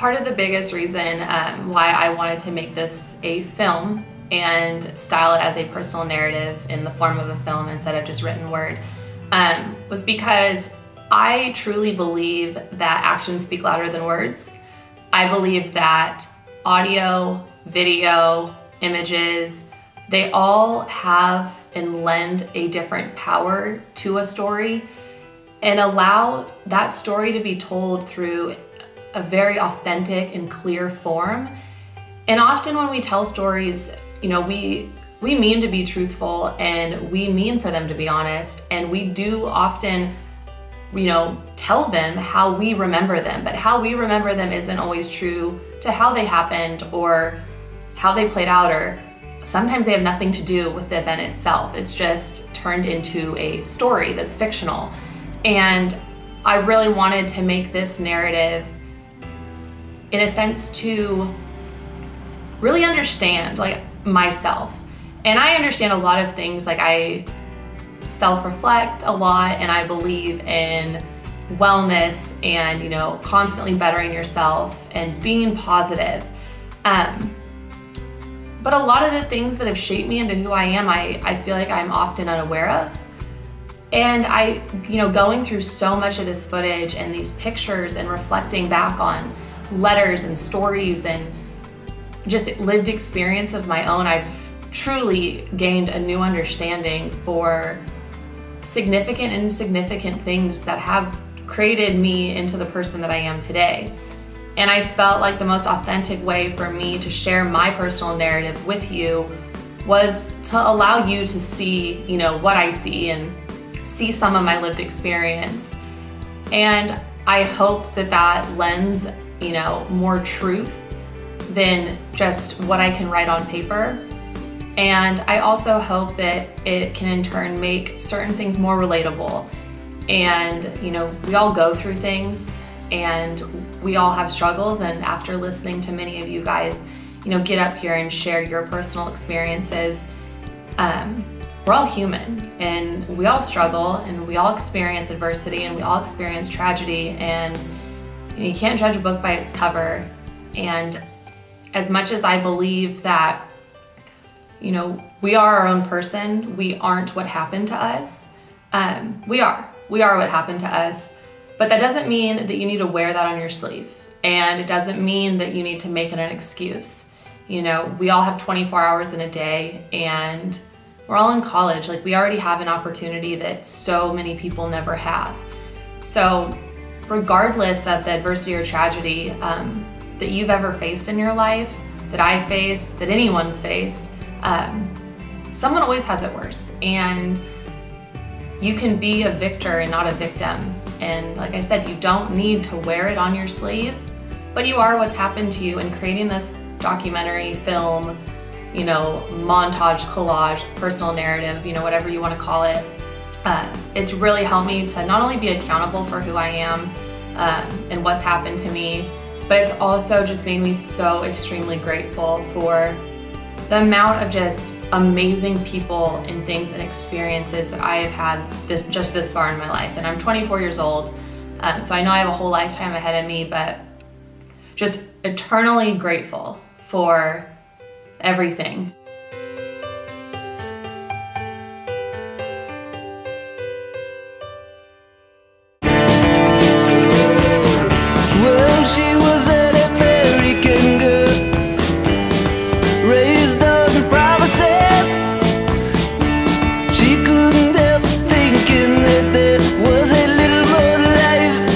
Part of the biggest reason why I wanted to make this a film and style it as a personal narrative in the form of a film instead of just written word was because I truly believe that actions speak louder than words. I believe that audio, video, images, they all have and lend a different power to a story and allow that story to be told through a very authentic and clear form. And often when we tell stories, you know, we mean to be truthful and we mean for them to be honest, and we do often, you know, tell them how we remember them, but how we remember them isn't always true to how they happened or how they played out, or sometimes they have nothing to do with the event itself. It's just turned into a story that's fictional. And I really wanted to make this narrative in a sense to really understand like myself. And I understand a lot of things, like I self-reflect a lot and I believe in wellness and, you know, constantly bettering yourself and being positive. But a lot of the things that have shaped me into who I am, I feel like I'm often unaware of. And going through so much of this footage and these pictures and reflecting back on letters and stories and just lived experience of my own, I've truly gained a new understanding for significant and insignificant things that have created me into the person that I am today. And I felt like the most authentic way for me to share my personal narrative with you was to allow you to see, you know, what I see and see some of my lived experience. And I hope that that lends, you know, more truth than just what I can write on paper. And I also hope that it can in turn make certain things more relatable. And, you know, we all go through things and we all have struggles. And after listening to many of you guys, you know, get up here and share your personal experiences, we're all human and we all struggle and we all experience adversity and we all experience tragedy, and you can't judge a book by its cover. And as much as I believe that, you know, we are our own person, we aren't what happened to us. We are what happened to us, but that doesn't mean that you need to wear that on your sleeve. And it doesn't mean that you need to make it an excuse. You know, we all have 24 hours in a day and we're all in college. Like, we already have an opportunity that so many people never have. So regardless of the adversity or tragedy that you've ever faced in your life, that I've faced, that anyone's faced, someone always has it worse. And you can be a victor and not a victim. And like I said, you don't need to wear it on your sleeve, but you are what's happened to you. In creating this documentary, film, you know, montage, collage, personal narrative, you know, whatever you want to call it, it's really helped me to not only be accountable for who I am and what's happened to me, but it's also just made me so extremely grateful for the amount of just amazing people and things and experiences that I have had just this far in my life. And I'm 24 years old, so I know I have a whole lifetime ahead of me, but just eternally grateful for everything. Well, she was an American girl, raised on promises. She couldn't help thinking that there was a little more life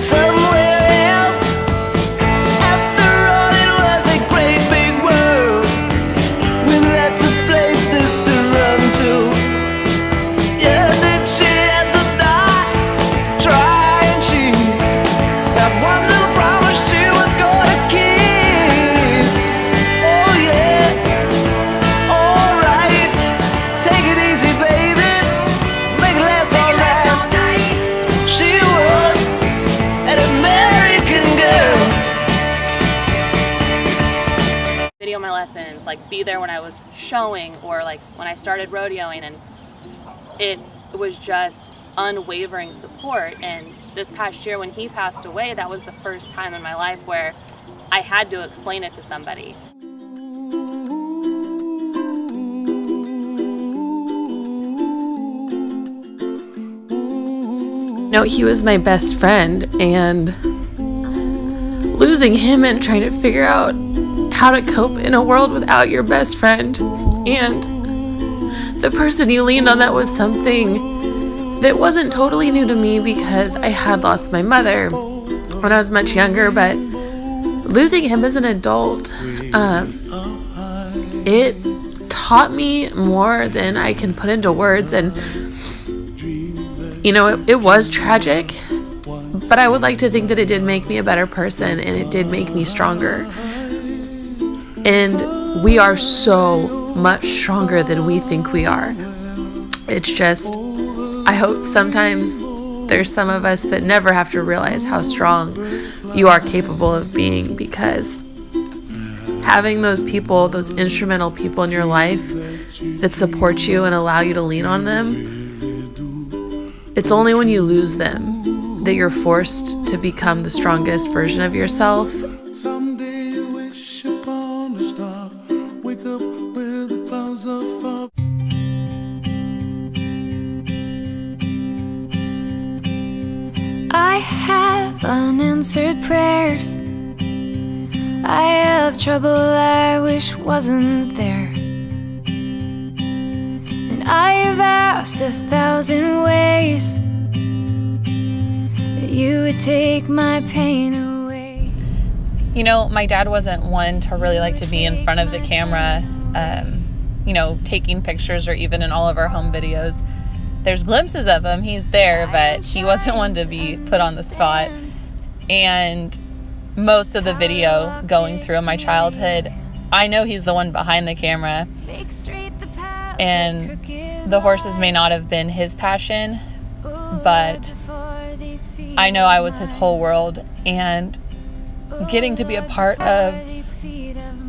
somewhere else. After all, it was a great big world with lots of places to run to. Yeah, then she had to die trying. She had one little promise she was gonna keep. Oh yeah, alright, take it easy, baby, make it last all night. She was an American girl. Video my lessons, like be there when I was showing or like when I started rodeoing, and it was just unwavering support. And this past year when he passed away, that was the first time in my life where I had to explain it to somebody. He was my best friend, and losing him and trying to figure out how to cope in a world without your best friend and the person you leaned on, that was something that wasn't totally new to me because I had lost my mother when I was much younger, but losing him as an adult, it taught me more than I can put into words. And it was tragic, but I would like to think that it did make me a better person, and it did make me stronger. And we are so much stronger than we think we are. It's just, I hope sometimes there's some of us that never have to realize how strong you are capable of being, because having those people, those instrumental people in your life that support you and allow you to lean on them, it's only when you lose them that you're forced to become the strongest version of yourself. Someday you wish upon a star, wake up where the clouds are far. I have unanswered prayers. I have trouble I wish wasn't there. And I have asked 1,000 ways that you would take my pain away. My dad wasn't one to really like to be in front of the camera, taking pictures, or even in all of our home videos. There's glimpses of him, he's there, but he wasn't one to be put on the spot. And most of the video going through my childhood, I know he's the one behind the camera. And the horses may not have been his passion, but I know I was his whole world. And getting to be a part of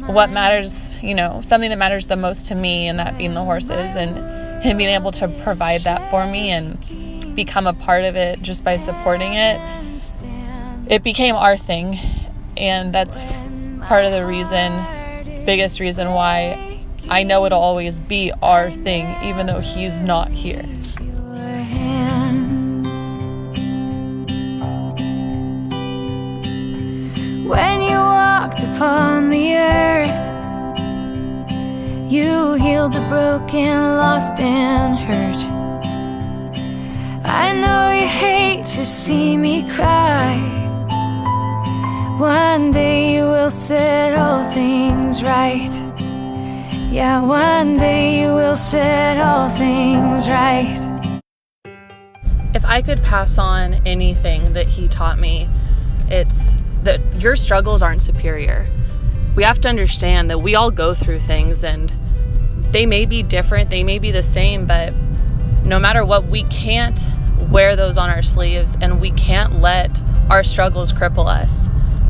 what matters, something that matters the most to me, and that being the horses, and him being able to provide that for me and become a part of it just by supporting it, it became our thing. And that's part of the biggest reason why I know it'll always be our thing, even though he's not here. When you walked upon the earth, you healed the broken, lost and hurt. I know you hate to see me cry. One day you will set all things right. Yeah, one day you will set all things right. If I could pass on anything that he taught me, it's that your struggles aren't superior. We have to understand that we all go through things, and they may be different, they may be the same, but no matter what, we can't wear those on our sleeves, and we can't let our struggles cripple us.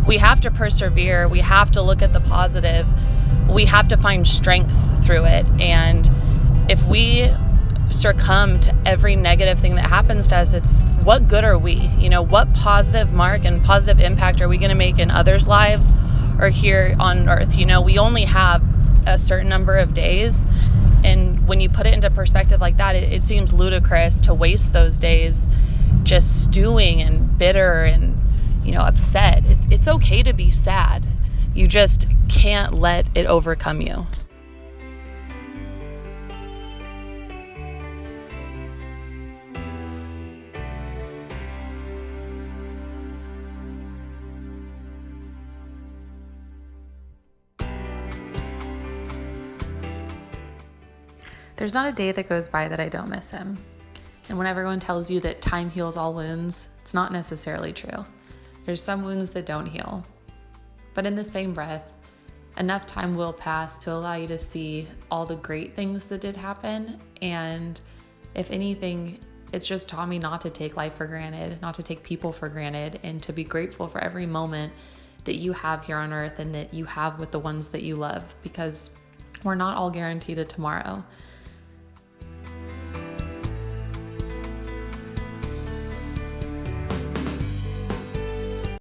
We have to persevere. We have to look at the positive. We have to find strength through it. And if we succumb to every negative thing that happens to us, it's what good are we? What positive mark and positive impact are we going to make in others' lives or here on earth? We only have a certain number of days. And when you put it into perspective like that, it seems ludicrous to waste those days just stewing and bitter and upset. It's okay to be sad. You just can't let it overcome you. There's not a day that goes by that I don't miss him. And when everyone tells you that time heals all wounds, it's not necessarily true. There's some wounds that don't heal. But in the same breath, enough time will pass to allow you to see all the great things that did happen. And if anything, it's just taught me not to take life for granted, not to take people for granted, and to be grateful for every moment that you have here on earth and that you have with the ones that you love, because we're not all guaranteed a tomorrow.